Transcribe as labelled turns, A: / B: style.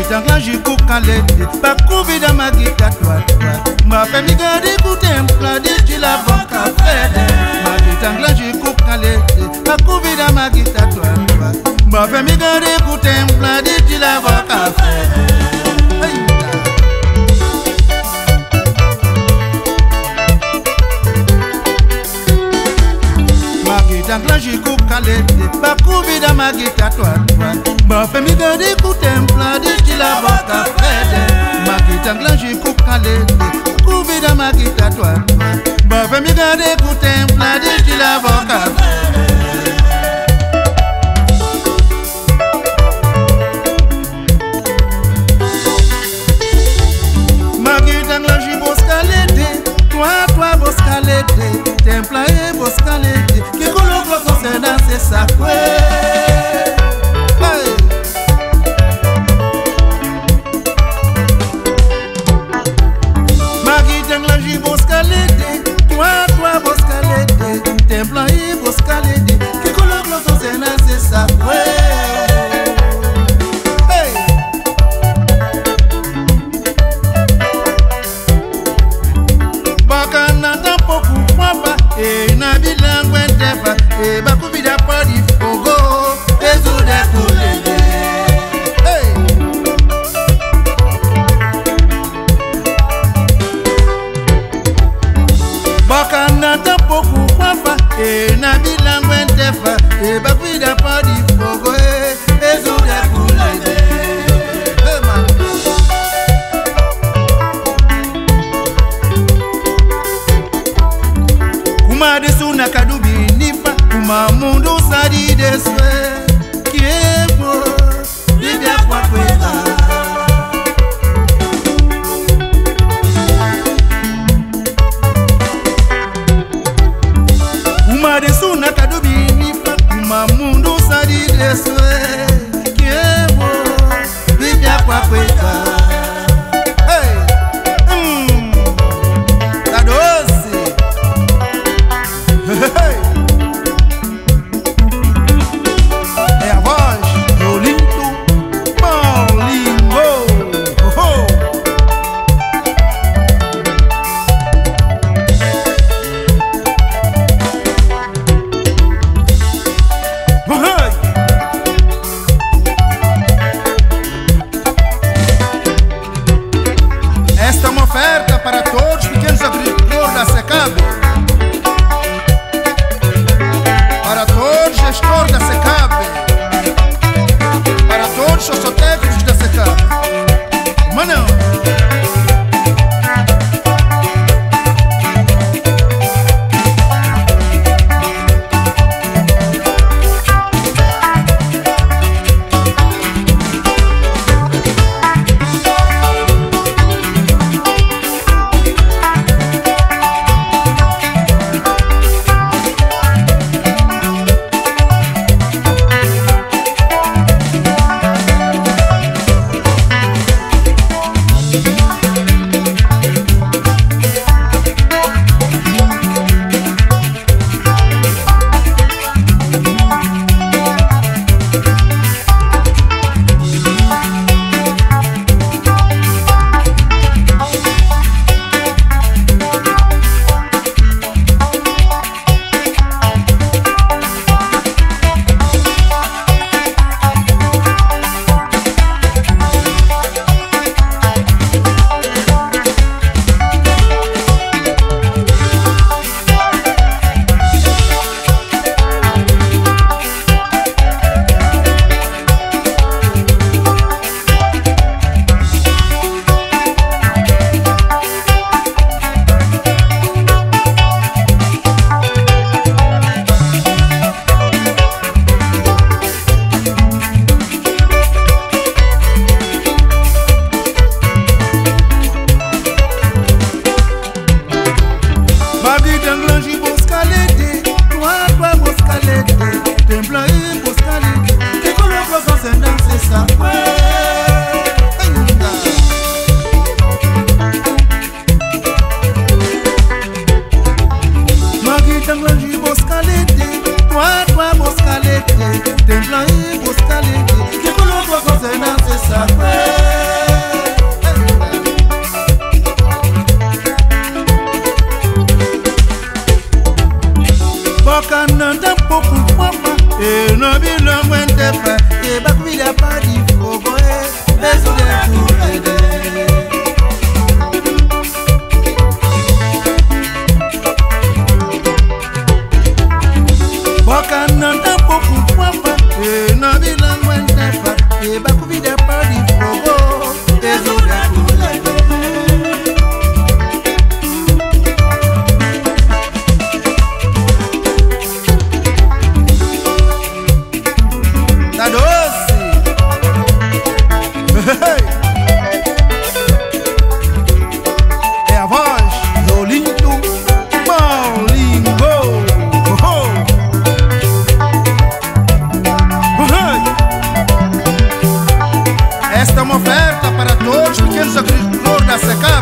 A: Magitangla jiku kalete, bakuvida magita toi. Ma famille garde écouter un plat de chila boka fede. Magitangla jiku kalete, bakuvida magita toi. Ma famille garde écouter un plat de chila boka fede. Magitangla jiku kalete, bakuvida magita toi. Ma famille garde écouter un plat de chila boka fede. Magitangla jiku kalete, bakuvida magita toi. Ma famille garde écouter un plat de chila boka fede. Magitangla jiku kalete, toi boscalete, templae boscalete, qui colloque c'est dans ses sacrés. Magitangla jiku boscalete, toi boscalete, templae boscalete. Boca não dá pouco papa, e não vi langue neva, e baco vida para de fogo, tesoura culebe. Tá doce. É a voz do lindo Maulingo. Esta é uma oferta para todos os pequenos agricultores da secada.